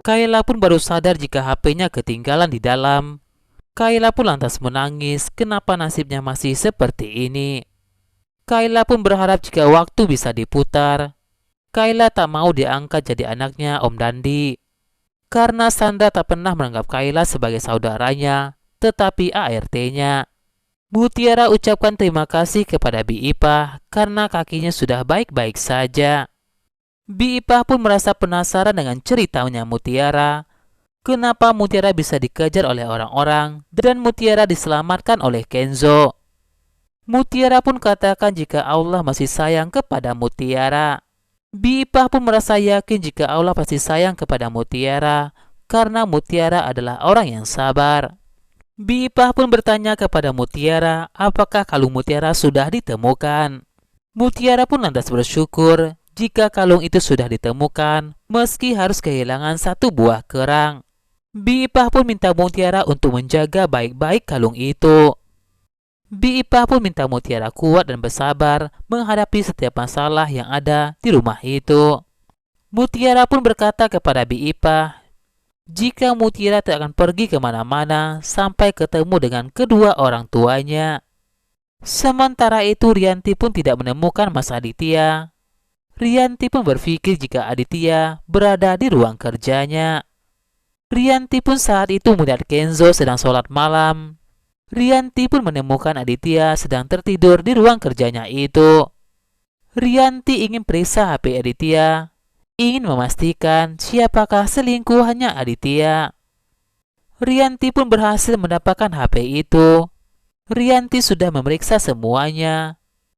Kayla pun baru sadar jika HP-nya ketinggalan di dalam. Kayla pun lantas menangis, kenapa nasibnya masih seperti ini. Kayla pun berharap jika waktu bisa diputar. Kayla tak mau diangkat jadi anaknya Om Dandi. Karena Sandra tak pernah menganggap Kayla sebagai saudaranya, tetapi ART-nya. Mutiara ucapkan terima kasih kepada Bi Ipah karena kakinya sudah baik-baik saja. Bi Ipah pun merasa penasaran dengan ceritanya Mutiara. Kenapa Mutiara bisa dikejar oleh orang-orang dan Mutiara diselamatkan oleh Kenzo. Mutiara pun katakan jika Allah masih sayang kepada Mutiara. Bi Ipah pun merasa yakin jika Allah pasti sayang kepada Mutiara karena Mutiara adalah orang yang sabar. Bi Ipah pun bertanya kepada Mutiara apakah kalung Mutiara sudah ditemukan. Mutiara pun lantas bersyukur jika kalung itu sudah ditemukan meski harus kehilangan satu buah kerang. Bi Ipah pun minta Mutiara untuk menjaga baik-baik kalung itu. Bi Ipah pun minta Mutiara kuat dan bersabar menghadapi setiap masalah yang ada di rumah itu. Mutiara pun berkata kepada Bi Ipah, jika Mutiara tak akan pergi kemana-mana sampai ketemu dengan kedua orang tuanya. Sementara itu Rianti pun tidak menemukan Mas Aditya. Rianti pun berpikir jika Aditya berada di ruang kerjanya. Rianti pun saat itu melihat Kenzo sedang sholat malam. Rianti pun menemukan Aditya sedang tertidur di ruang kerjanya itu. Rianti ingin periksa HP Aditya, ingin memastikan siapakah selingkuhannya Aditya. Rianti pun berhasil mendapatkan HP itu. Rianti sudah memeriksa semuanya.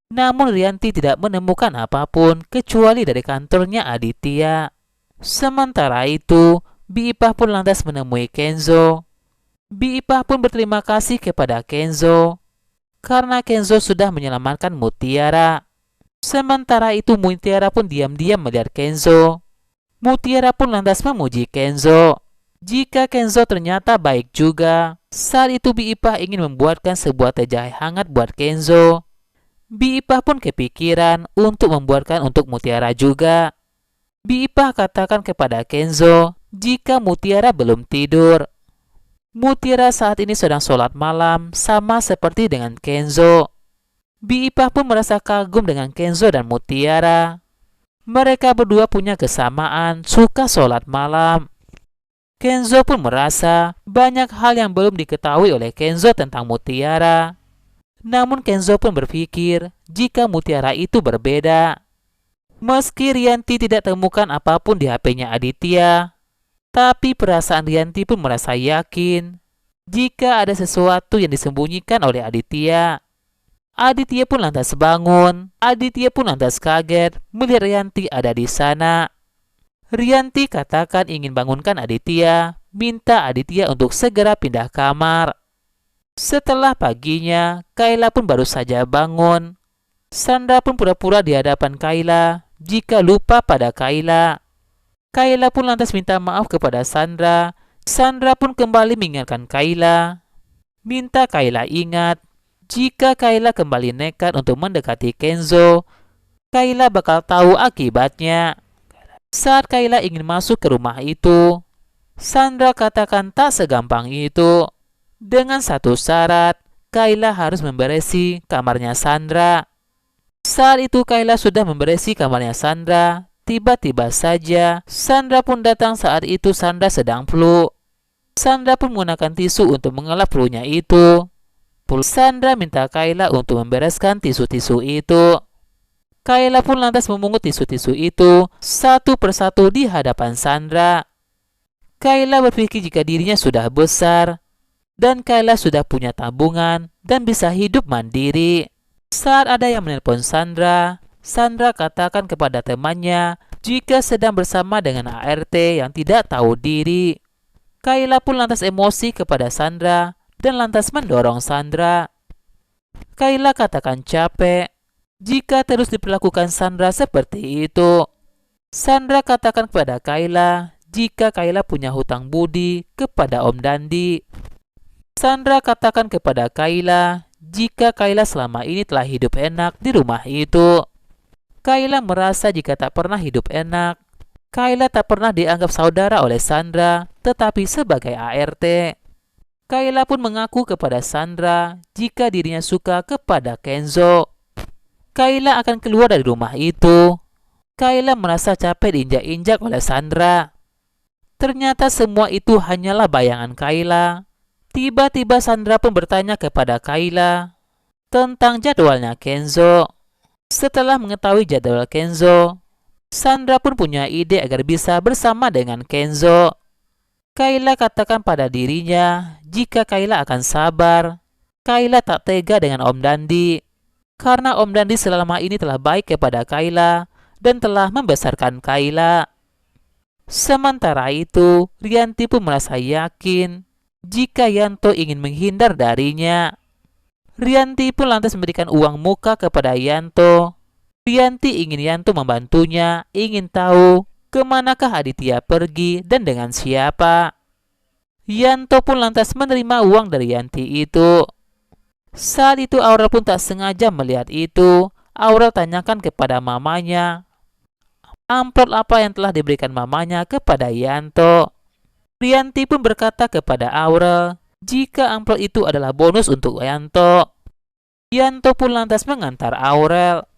Namun Rianti tidak menemukan apapun kecuali dari kantornya Aditya. Sementara itu, Bi Ipah pun lantas menemui Kenzo. Bi Ipah pun berterima kasih kepada Kenzo karena Kenzo sudah menyelamatkan Mutiara. Sementara itu Mutiara pun diam-diam melihat Kenzo. Mutiara pun lantas memuji Kenzo. Jika Kenzo ternyata baik juga. Saat itu Bi Ipah ingin membuatkan sebuah teh jahe hangat buat Kenzo. Bi Ipah pun kepikiran untuk membuatkan untuk Mutiara juga. Bi Ipah katakan kepada Kenzo jika Mutiara belum tidur. Mutiara saat ini sedang sholat malam sama seperti dengan Kenzo. Bi Ipah pun merasa kagum dengan Kenzo dan Mutiara. Mereka berdua punya kesamaan suka sholat malam. Kenzo pun merasa banyak hal yang belum diketahui oleh Kenzo tentang Mutiara. Namun Kenzo pun berpikir jika Mutiara itu berbeda. Meski Rianti tidak temukan apapun di HP-nya Aditya, tapi perasaan Rianti pun merasa yakin jika ada sesuatu yang disembunyikan oleh Aditya. Aditya pun lantas bangun. Aditya pun lantas kaget melihat Rianti ada di sana. Rianti katakan ingin bangunkan Aditya, minta Aditya untuk segera pindah kamar. Setelah paginya, Kayla pun baru saja bangun. Sandra pun pura-pura di hadapan Kayla jika lupa pada Kayla. Kayla pun lantas minta maaf kepada Sandra. Sandra pun kembali mengingatkan Kayla. Minta Kayla ingat, jika Kayla kembali nekat untuk mendekati Kenzo, Kayla bakal tahu akibatnya. Saat Kayla ingin masuk ke rumah itu, Sandra katakan tak segampang itu. Dengan satu syarat, Kayla harus memberesi kamarnya Sandra. Saat itu Kayla sudah memberesi kamarnya Sandra. Tiba-tiba saja Sandra pun datang. Saat itu Sandra sedang flu. Sandra pun menggunakan tisu untuk mengelap flu-nya itu. Sandra minta Kayla untuk membereskan tisu-tisu itu. Kayla pun lantas memungut tisu-tisu itu satu persatu di hadapan Sandra. Kayla berpikir jika dirinya sudah besar dan Kayla sudah punya tabungan dan bisa hidup mandiri. Saat ada yang menelpon Sandra, Sandra katakan kepada temannya jika sedang bersama dengan ART yang tidak tahu diri. Kayla pun lantas emosi kepada Sandra dan lantas mendorong Sandra. Kayla katakan capek jika terus diperlakukan Sandra seperti itu. Sandra katakan kepada Kayla jika Kayla punya hutang budi kepada Om Dandi. Sandra katakan kepada Kayla jika Kayla selama ini telah hidup enak di rumah itu. Kayla merasa jika tak pernah hidup enak Kayla tak pernah dianggap saudara oleh Sandra, tetapi sebagai ART. Kayla pun mengaku kepada Sandra jika dirinya suka kepada Kenzo. Kayla akan keluar dari rumah itu. Kayla merasa capek diinjak-injak oleh Sandra. Ternyata semua itu hanyalah bayangan Kayla. Tiba-tiba Sandra pun bertanya kepada Kayla tentang jadwalnya Kenzo. Setelah mengetahui jadwal Kenzo, Sandra pun punya ide agar bisa bersama dengan Kenzo. Kayla katakan pada dirinya jika Kayla akan sabar. Kayla tak tega dengan Om Dandi, karena Om Dandi selama ini telah baik kepada Kayla dan telah membesarkan Kayla. Sementara itu, Rianti pun merasa yakin jika Yanto ingin menghindar darinya. Rianti pun lantas memberikan uang muka kepada Yanto. Rianti ingin Yanto membantunya, ingin tahu kemanakah Aditya pergi dan dengan siapa. Yanto pun lantas menerima uang dari Yanti itu. Saat itu Aurel pun tak sengaja melihat itu. Aurel tanyakan kepada mamanya amplop apa yang telah diberikan mamanya kepada Yanto. Rianti pun berkata kepada Aurel jika amplop itu adalah bonus untuk Yanto. Yanto pun lantas mengantar Aurel.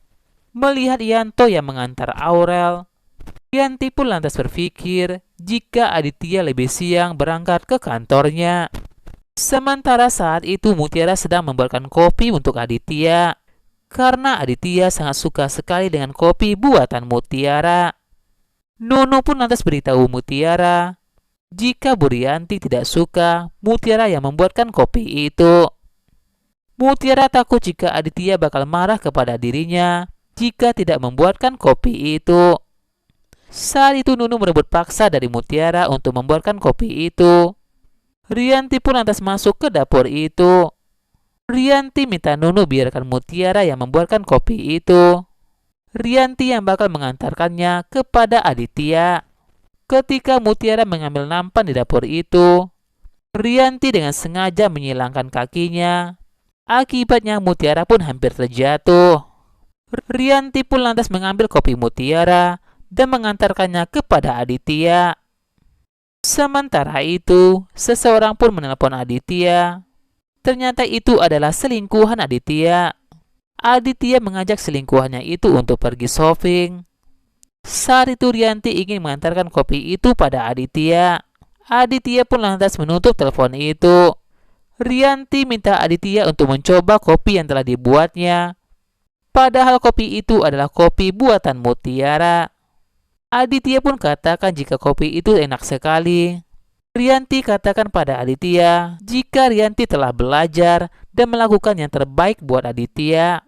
Melihat Yanto yang mengantar Aurel, Rianti pun lantas berpikir jika Aditya lebih siang berangkat ke kantornya. Sementara saat itu Mutiara sedang membuatkan kopi untuk Aditya, karena Aditya sangat suka sekali dengan kopi buatan Mutiara. Nunu pun lantas beritahu Mutiara jika Bu Rianti tidak suka Mutiara yang membuatkan kopi itu. Mutiara takut jika Aditya bakal marah kepada dirinya jika tidak membuatkan kopi itu. Saat itu Nunu merebut paksa dari Mutiara untuk membuatkan kopi itu. Rianti pun lantas masuk ke dapur itu. Rianti minta Nunu biarkan Mutiara yang membuatkan kopi itu. Rianti yang bakal mengantarkannya kepada Aditya. Ketika Mutiara mengambil nampan di dapur itu, Rianti dengan sengaja menyilangkan kakinya. Akibatnya Mutiara pun hampir terjatuh. Rianti pun lantas mengambil kopi Mutiara dan mengantarkannya kepada Aditya. Sementara itu, seseorang pun menelpon Aditya. Ternyata itu adalah selingkuhan Aditya. Aditya mengajak selingkuhannya itu untuk pergi shopping. Saat itu Rianti ingin mengantarkan kopi itu pada Aditya. Aditya pun lantas menutup telepon itu. Rianti minta Aditya untuk mencoba kopi yang telah dibuatnya. Padahal kopi itu adalah kopi buatan Mutiara. Aditya pun katakan jika kopi itu enak sekali. Rianti katakan pada Aditya jika Rianti telah belajar dan melakukan yang terbaik buat Aditya.